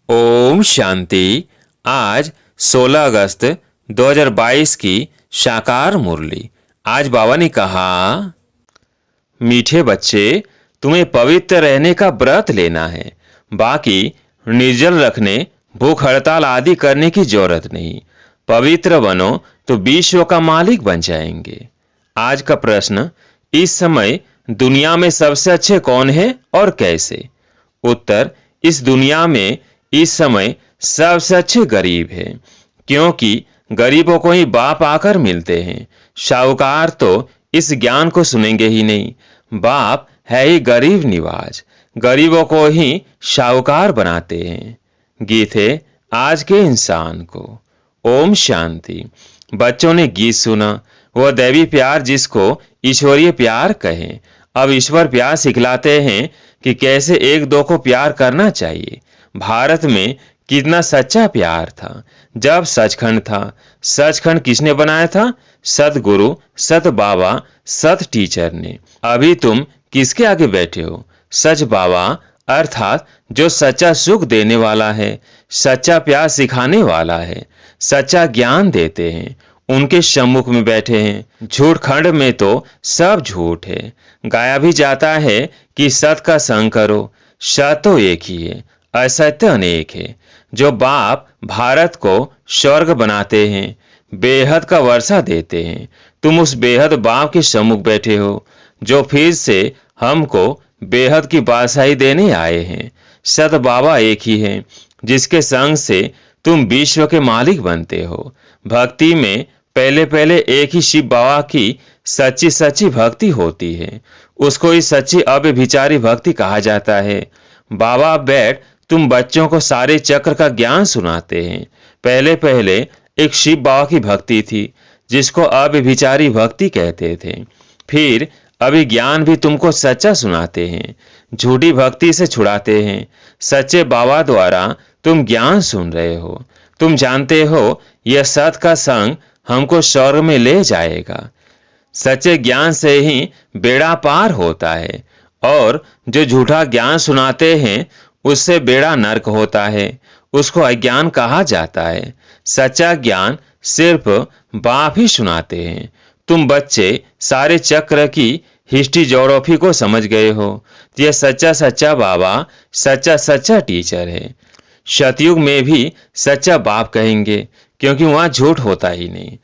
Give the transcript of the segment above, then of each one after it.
ओम शांति। आज 16 अगस्त 2022 की साकार मुरली। आज बाबा ने कहा, मीठे बच्चे, तुम्हें पवित्र रहने का व्रत लेना है। बाकी निर्जल रखने, भूख हड़ताल आदि करने की जरूरत नहीं। पवित्र बनो तो विश्व का मालिक बन जाएंगे। आज का प्रश्न, इस समय दुनिया में सबसे अच्छे कौन है और कैसे? उत्तर, इस दुनिया में इस समय सबसे अच्छे गरीब हैं, क्योंकि गरीबों को ही बाप आकर मिलते हैं। शाहूकार तो इस ज्ञान को सुनेंगे ही नहीं। बाप है ही गरीब निवाज, गरीबों को ही शाहूकार बनाते हैं। गीत है आज के इंसान को। ओम शांति। बच्चों ने गीत सुना, वह दैवी प्यार जिसको ईश्वरीय प्यार कहें। अब ईश्वर प्यार सिखलाते हैं कि कैसे एक दो को प्यार करना चाहिए। भारत में कितना सच्चा प्यार था जब सचखंड था। सचखंड किसने बनाया था? सतगुरु, सत बाबा, सत टीचर ने। अभी तुम किसके आगे बैठे हो? सच बाबा, अर्थात जो सच्चा सुख देने वाला है, सच्चा प्यार सिखाने वाला है, सच्चा ज्ञान देते हैं, उनके सम्मुख में बैठे हैं। झूठ खंड में तो सब झूठ है। गाया भी जाता है कि सत का संग करो। सत तो एक ही है, असत्य अनेक है। जो बाप भारत को स्वर्ग बनाते हैं, बेहद का वर्षा देते हैं, तुम उस बेहद बाप के सम्मुख बैठे हो, जो फिर से हमको बेहद की बादशाही देने आए हैं। सत बाबा एक ही है, जिसके संग से तुम विश्व के मालिक बनते हो। भक्ति में पहले पहले एक ही शिव बाबा की सच्ची सच्ची भक्ति होती है। उसको ही सच्ची अव्यभिचारी भक्ति कहा जाता है। बाबा बैठ तुम बच्चों को सारे चक्र का ज्ञान सुनाते हैं। पहले पहले एक शिव बाबा की भक्ति थी, जिसको अव्यभिचारी भक्ति कहते थे। फिर अभी ज्ञान भी तुमको सच्चा सुनाते हैं, झूठी भक्ति से छुड़ाते हैं। सच्चे बाबा द्वारा तुम ज्ञान सुन रहे हो। तुम जानते हो यह सत का संग हमको स्वर्ग में ले जाएगा। सच्चे ज्ञान से ही बेड़ा पार होता है, और जो झूठा ज्ञान सुनाते हैं उससे बेड़ा नरक होता है। उसको अज्ञान कहा जाता है। सच्चा ज्ञान सिर्फ बाप ही सुनाते हैं। तुम बच्चे सारे चक्र की हिस्ट्री ज्योग्राफी को समझ गए हो। यह सच्चा सच्चा बाबा, सच्चा सच्चा टीचर है। सतयुग में भी सच्चा बाप कहेंगे, क्योंकि वहां झूठ होता ही नहीं।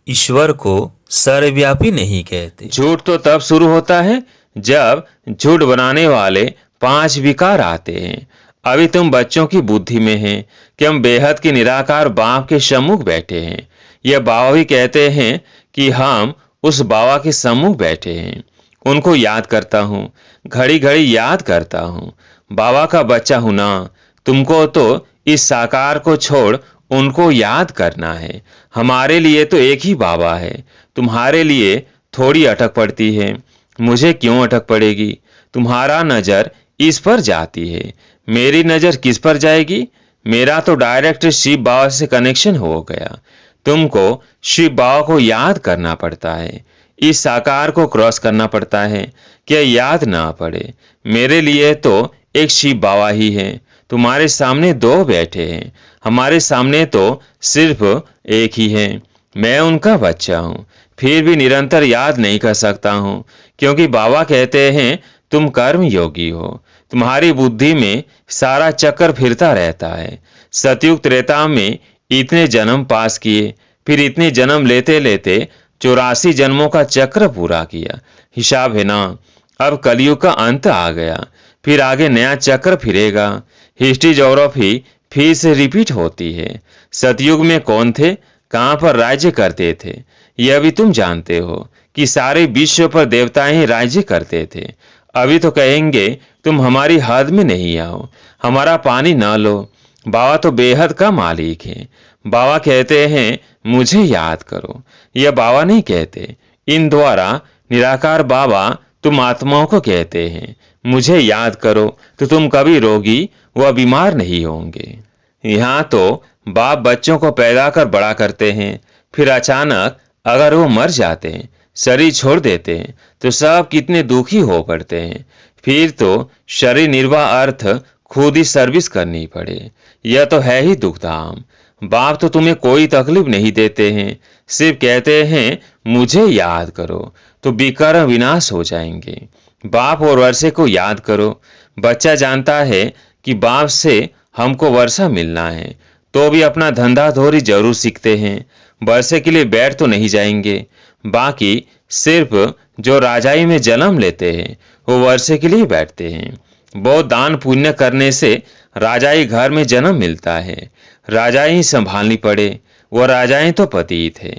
ईश्वर को सर्वव्यापी नहीं कहते। झूठ तो तब शुरू होता है जब झूठ बनाने वाले 5 विकार आते हैं। अभी तुम बच्चों की बुद्धि में हैं कि हम बेहद के निराकार बाप के सम्मुख बैठे हैं। यह बाबा भी कहते हैं कि हम उस बाबा के सम्मुख बैठे हैं। उनको याद करता हूँ, घड़ी घड़ी याद करता हूँ। बाबा का बच्चा हूं ना। तुमको तो इस साकार को छोड़ उनको याद करना है। हमारे लिए तो एक ही बाबा है। तुम्हारे लिए थोड़ी अटक पड़ती है। मुझे क्यों अटक पड़ेगी? तुम्हारा नजर इस पर जाती है, मेरी नजर किस पर जाएगी? मेरा तो डायरेक्ट शिव बाबा से कनेक्शन हो गया। तुमको शिव बाबा को याद करना पड़ता है, इस साकार को क्रॉस करना पड़ता है। क्या याद ना पड़े? मेरे लिए तो एक शिव बाबा ही है। तुम्हारे सामने 2 बैठे हैं, हमारे सामने तो सिर्फ एक ही है। मैं उनका बच्चा हूँ, फिर भी निरंतर याद नहीं कर सकता हूँ, क्योंकि बाबा कहते हैं तुम कर्म योगी हो। तुम्हारी बुद्धि में सारा चक्कर फिरता रहता है। सतयुग त्रेता में इतने जन्म पास किए, फिर इतने जन्म लेते लेते 84 जन्मों का चक्र पूरा किया। हिसाब है ना। अब कलयुग का अंत आ गया, फिर आगे नया चक्र फिरेगा। हिस्ट्री ज्योग्राफी फिर से रिपीट होती है। सतयुग में कौन थे, कहां पर राज्य करते थे, यह भी तुम जानते हो कि सारे विश्व पर देवताएं ही राज्य करते थे। अभी तो कहेंगे तुम हमारी हद में नहीं आओ, हमारा पानी ना लो। बाबा तो बेहद का मालिक है। बाबा कहते हैं मुझे याद करो। यह बाबा नहीं कहते। इन द्वारा निराकार बाबा तुम आत्माओं को कहते हैं मुझे याद करो, तो तुम कभी रोगी व बीमार नहीं होंगे। यहाँ तो बाप बच्चों को पैदा कर बड़ा करते हैं, फिर अचानक अगर वो मर जाते हैं, शरीर छोड़ देते हैं, तो सब कितने दुखी हो पड़ते हैं। फिर तो शरीर निर्वाह अर्थ खुद ही सर्विस करनी पड़े, यह तो है ही दुखधाम। बाप तो तुम्हें कोई तकलीफ नहीं देते हैं, सिर्फ कहते हैं मुझे याद करो, तो विकर्म विनाश हो जाएंगे। बाप और वर्षे को याद करो। बच्चा जानता है कि बाप से हमको वर्षा मिलना है, तो भी अपना धंधा धोरी जरूर सीखते हैं। वर्षे के लिए बैठ तो नहीं जाएंगे। बाकी सिर्फ जो राजाई में जन्म लेते हैं वो वर्षे के लिए बैठते हैं। बहुत दान पुण्य करने से राजाई घर में जन्म मिलता है। राजाई संभालनी पड़े, वो राजाएं तो पतित है।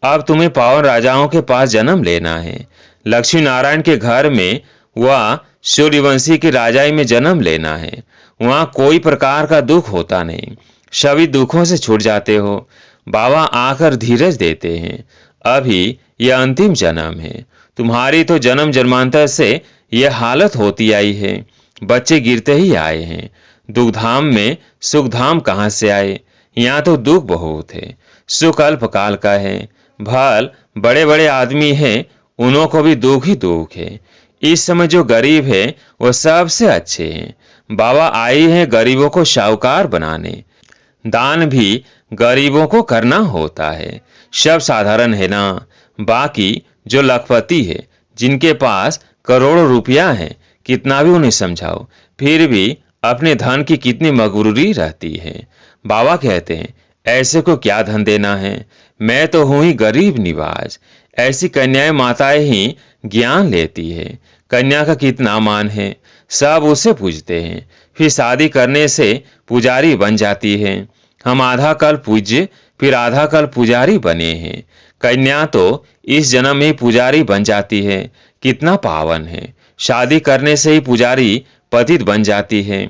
अब तुम्हें पावन राजाओं के पास जन्म लेना है। लक्ष्मी नारायण के घर में वह सूर्यवंशी की राजाई में जन्म लेना है। वहां कोई प्रकार का दुख होता नहीं, सभी दुखों से छूट जाते हो। बाबा आकर धीरज देते हैं। अभी यह अंतिम जन्म है, तुम्हारी तो जन्म जन्मांतर से यह हालत होती आई है। बच्चे गिरते ही आए हैं। दुखधाम में सुखधाम कहाँ से आए? यहाँ तो दुख बहुत है। सुख अल्पकाल का है। भल बड़े बड़े आदमी हैं, उन्हों को भी दुख ही दुख है। इस समय जो गरीब है वो सबसे अच्छे हैं। बाबा आए हैं गरीबों को शाहूकार बनाने। दान भी गरीबों को करना होता है। सब साधारण है ना। बाकी जो लखपति है, जिनके पास करोड़ों रुपया है, कितना भी उन्हें समझाओ फिर भी अपने धन की कितनी मगरूरी रहती है। बाबा कहते हैं ऐसे को क्या धन देना है, मैं तो हूं ही गरीब निवाज। ऐसी कन्याएं माताएं ही ज्ञान लेती है। कन्या का कितना मान है, सब उसे पूजते हैं। फिर शादी करने से पुजारी बन जाती है। हम आधा कल पूज्य फिर आधा कल पुजारी बने हैं। कन्या तो इस जन्म में पुजारी बन जाती है। कितना पावन है। शादी करने से ही पुजारी पतित बन जाती है।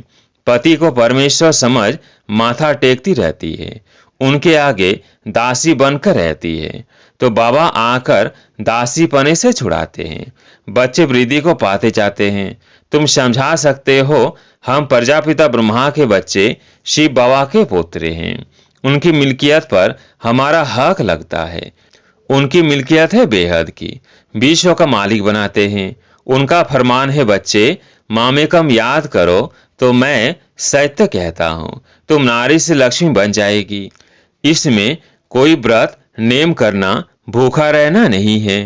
पति को परमेश्वर समझ माथा टेकती रहती है, उनके आगे दासी बनकर रहती है। तो बाबा आकर दासी पने से छुड़ाते हैं। बच्चे वृद्धि को पाते जाते हैं। तुम समझा सकते हो हम प्रजापिता ब्रह्मा के बच्चे शिव बाबा के पोत्रे हैं। उनकी मिल्कियत पर हमारा हक लगता है। उनकी मिल्कियत है बेहद की, विश्व का मालिक बनाते हैं। उनका फरमान है बच्चे मामेकम याद करो, तो मैं सत्य कहता हूँ तुम नारी से लक्ष्मी बन जाएगी। इसमें कोई व्रत नेम करना भूखा रहना नहीं है।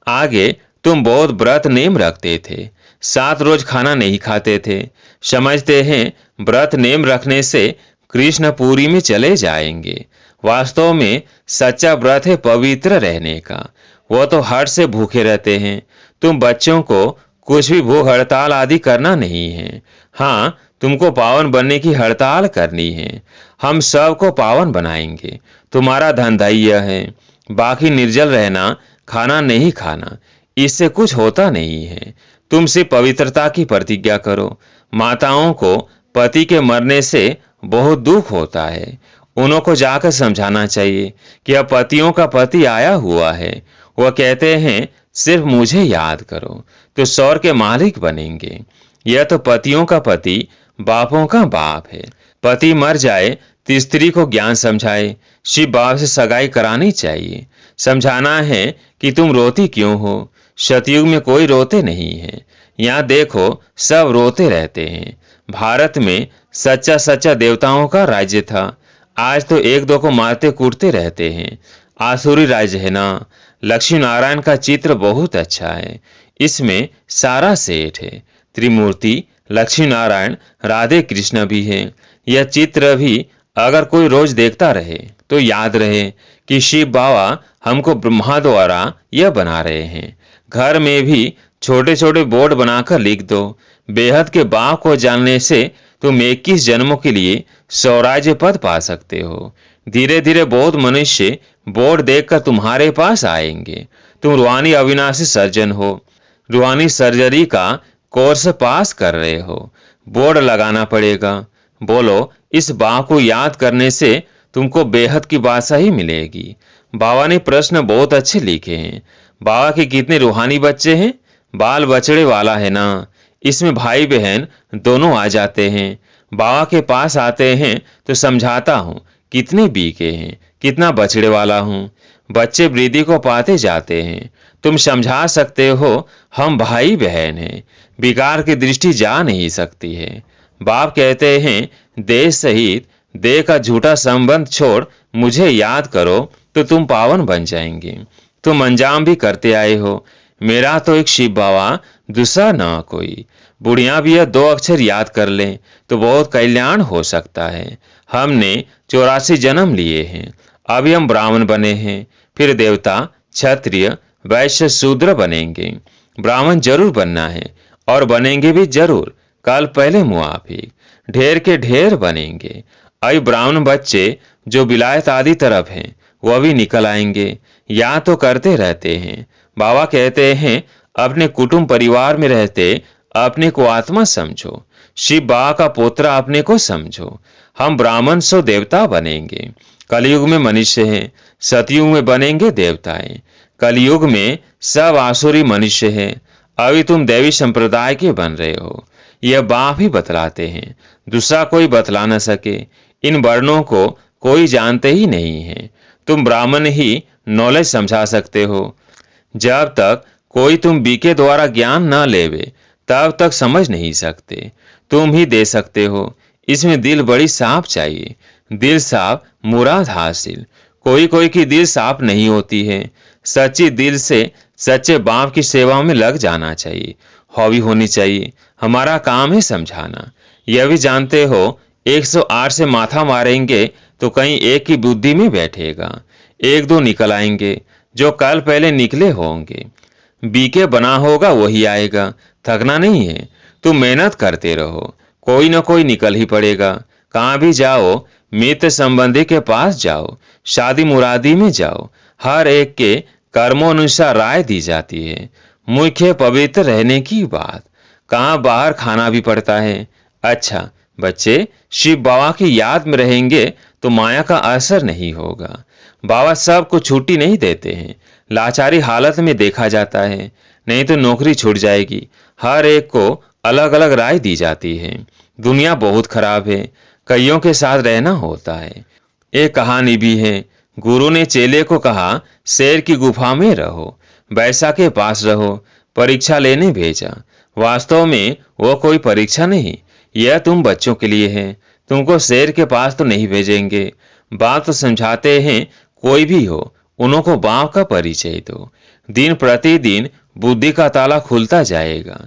आगे तुम बहुत व्रत नेम रखते थे, 7 रोज खाना नहीं खाते थे। समझते हैं व्रत नेम रखने से कृष्ण पुरी में चले जाएंगे। वास्तव में सच्चा व्रत है पवित्र रहने का। वो तो हट से भूखे रहते हैं। तुम बच्चों को कुछ भी भूख हड़ताल आदि करना नहीं है। हाँ, तुमको पावन बनने की हड़ताल करनी है। हम सबको पावन बनाएंगे। तुम्हारा धंधा यह है। बाकी निर्जल रहना, खाना नहीं खाना, इससे कुछ होता नहीं है। तुम सिर्फ पवित्रता की प्रतिज्ञा करो। माताओं को पति के मरने से बहुत दुख होता है। उन्हों को जाकर समझाना चाहिए कि अब पतियों का पति आया हुआ है। वह कहते हैं सिर्फ मुझे याद करो, तो स्वर्ग के मालिक बनेंगे। यह तो पतियों का पति बापों का बाप है। पति मर जाए तो स्त्री को ज्ञान समझाए। शिव बाप से सगाई करानी चाहिए। समझाना है कि तुम रोती क्यों हो। सतयुग में कोई रोते नहीं है। यहाँ देखो सब रोते रहते हैं। भारत में सच्चा सच्चा देवताओं का राज्य था। आज तो एक दो को मारते कूटते रहते हैं। आसुरी राज्य है ना। लक्ष्मी नारायण का चित्र बहुत अच्छा है। इसमें सारा सेठ है। त्रिमूर्ति लक्ष्मी नारायण राधे कृष्ण भी है। यह चित्र भी अगर कोई रोज देखता रहे तो याद रहे कि शिव बाबा हमको ब्रह्मा द्वारा यह बना रहे हैं। घर में भी छोटे छोटे बोर्ड बनाकर लिख दो। बेहद के बाप को जानने से तुम 21 जन्मों के लिए स्वराज्य पद पा सकते हो। धीरे धीरे बहुत मनुष्य बोर्ड देखकर तुम्हारे पास आएंगे। तुम रूहानी अविनाशी सर्जन हो। रूहानी सर्जरी का कोर्स पास कर रहे हो। बोर्ड लगाना पड़ेगा। बोलो इस बाप को याद करने से तुमको बेहद की बादशाही मिलेगी। बाबा ने प्रश्न बहुत अच्छे लिखे हैं। बाबा के कितने रूहानी बच्चे हैं? बाल बछड़े वाला है ना। इसमें भाई बहन दोनों आ जाते हैं। बाबा के पास आते हैं तो समझाता हूँ कितने बीके हैं, कितना बछड़े वाला हूँ। बच्चे वृद्धि को पाते जाते हैं। तुम समझा सकते हो हम भाई बहन हैं। विकार की दृष्टि जा नहीं सकती है। बाप कहते हैं देह सहित देह का झूठा संबंध छोड़ मुझे याद करो तो तुम पावन बन जाएंगे। तुम अंजाम भी करते आए हो, मेरा तो एक शिव बाबा, दूसरा न कोई। बुढ़िया भी यह 2 अक्षर याद कर लें तो बहुत कल्याण हो सकता है। हमने 84 जन्म लिए हैं, अभी हम ब्राह्मण बने हैं, फिर देवता, क्षत्रिय, वैश्य, शूद्र बनेंगे। ब्राह्मण जरूर बनना है और बनेंगे भी जरूर, कल पहले मुआफिक, ढेर के ढेर बनेंगे। अभी ब्राह्मण बच्चे जो विलायत आदि तरफ हैं वह भी निकल आएंगे, या तो करते रहते हैं। बाबा कहते हैं अपने कुटुंब परिवार में रहते अपने को आत्मा समझो, शिव बाबा का पोत्रा अपने को समझो। हम ब्राह्मण सो देवता बनेंगे। कलयुग में मनुष्य हैं, सतयुग में बनेंगे देवताएं। कलयुग में सब आसुरी मनुष्य हैं, अभी तुम देवी संप्रदाय के बन रहे हो। यह बाप ही बतलाते हैं, दूसरा कोई बतला न सके। इन वर्णों को कोई जानते ही नहीं है, तुम ब्राह्मण ही नॉलेज समझा सकते हो। जब तक कोई तुम बीके द्वारा ज्ञान न लेवे तब तक समझ नहीं सकते। तुम ही दे सकते हो, इसमें दिल बड़ी साफ चाहिए। दिल साफ मुराद हासिल। कोई कोई की दिल साफ नहीं होती है। सच्ची दिल से सच्चे बाप की सेवा में लग जाना चाहिए, हॉबी होनी चाहिए। हमारा काम है समझाना। यह भी जानते हो 108 से माथा मारेंगे तो कहीं एक की बुद्धि में बैठेगा, 1-2 निकल आएंगे जो कल पहले निकले होंगे। बीके बना होगा वही आएगा, थकना नहीं है। तुम मेहनत करते रहो, कोई न कोई निकल ही पड़ेगा। कहाँ भी जाओ, मित्र संबंधी के पास जाओ, शादी मुरादी में जाओ, हर एक के कर्मों अनुसार राय दी जाती है। मुख्य पवित्र रहने की बात, कहाँ बाहर खाना भी पड़ता है। अच्छा बच्चे, शिव बाबा की याद में रहेंगे तो माया का असर नहीं होगा। बाबा सबको छुट्टी नहीं देते हैं, लाचारी हालत में देखा जाता है, नहीं तो नौकरी छूट जाएगी। हर एक को अलग अलग राय दी जाती है। दुनिया बहुत खराब है, कईयों के साथ रहना होता है। एक कहानी भी है, गुरु ने चेले को कहा शेर की गुफा में रहो, बैसा के पास रहो, परीक्षा लेने भेजा। वास्तव में वो कोई परीक्षा नहीं, यह तुम बच्चों के लिए है। तुमको शेर के पास तो नहीं भेजेंगे। बाप तो समझाते हैं कोई भी हो उनको बाप का परिचय दो। दिन प्रतिदिन बुद्धि का ताला खुलता जाएगा।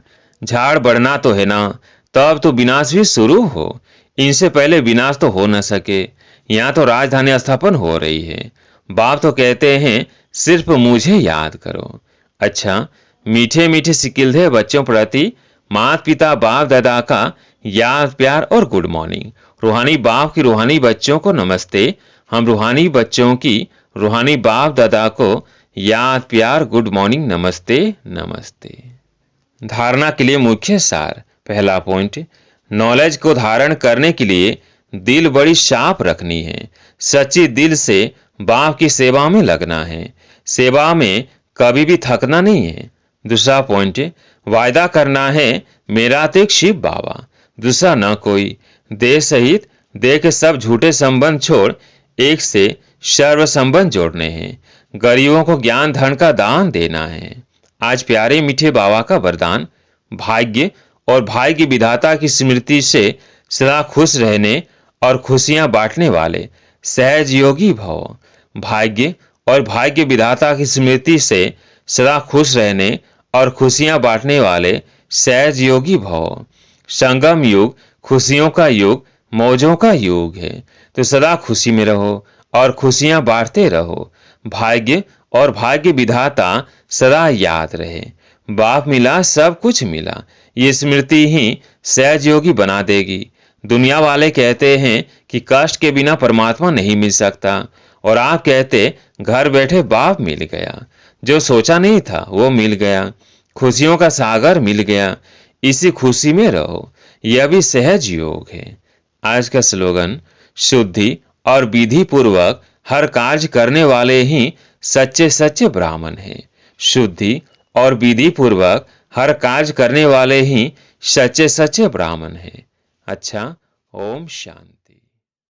झाड़ बढ़ना तो है ना, तब तो विनाश भी शुरू हो। इनसे पहले विनाश तो हो न सके। यहाँ तो राजधानी स्थापन हो रही है। बाप तो कहते हैं सिर्फ मुझे याद करो। अच्छा, मीठे मीठे सिकिलधे बच्चों प्रति माता पिता बाप दादा का याद प्यार और गुड मॉर्निंग। रूहानी बाप की रूहानी बच्चों को नमस्ते। हम रूहानी बच्चों की रूहानी बाप दादा को याद प्यार गुड मॉर्निंग नमस्ते नमस्ते। धारणा के लिए मुख्य सार। पहला पॉइंट, नॉलेज को धारण करने के लिए दिल बड़ी साफ रखनी है। सच्ची दिल से बाप की सेवा में लगना है। सेवा में कभी भी थकना नहीं है। दूसरा पॉइंट, वायदा करना है मेरा तो एक शिव बाबा, दूसरा न कोई। देह सहित देह के सब झूठे संबंध छोड़ एक से सर्व संबंध जोड़ने हैं। गरीबों को ज्ञान धन का दान देना है। आज प्यारे मीठे बाबा का वरदान, भाग्य और भाग्य विधाता की स्मृति से सदा खुश रहने और खुशियां बांटने वाले सहज योगी भव। भाग्य और भाग्य विधाता की स्मृति से सदा खुश रहने और खुशियां बांटने वाले सहज योगी भव। संगम युग खुशियों का युग, मौजों का युग है, तो सदा खुशी में रहो और खुशियां बांटते रहो। भाग्य और भाग्य विधाता सदा याद रहे। बाप मिला सब कुछ मिला, ये स्मृति ही सहज योगी बना देगी। दुनिया वाले कहते हैं कि कष्ट के बिना परमात्मा नहीं मिल सकता, और आप कहते घर बैठे बाप मिल गया। जो सोचा नहीं था वो मिल गया, खुशियों का सागर मिल गया। इसी खुशी में रहो, यह भी सहज योग है। आज का स्लोगन, शुद्धि और विधि पूर्वक हर कार्य करने वाले ही सच्चे सच्चे ब्राह्मण हैं। शुद्धि और विधि पूर्वक हर कार्य करने वाले ही सच्चे सच्चे ब्राह्मण हैं। अच्छा, ओम शांति।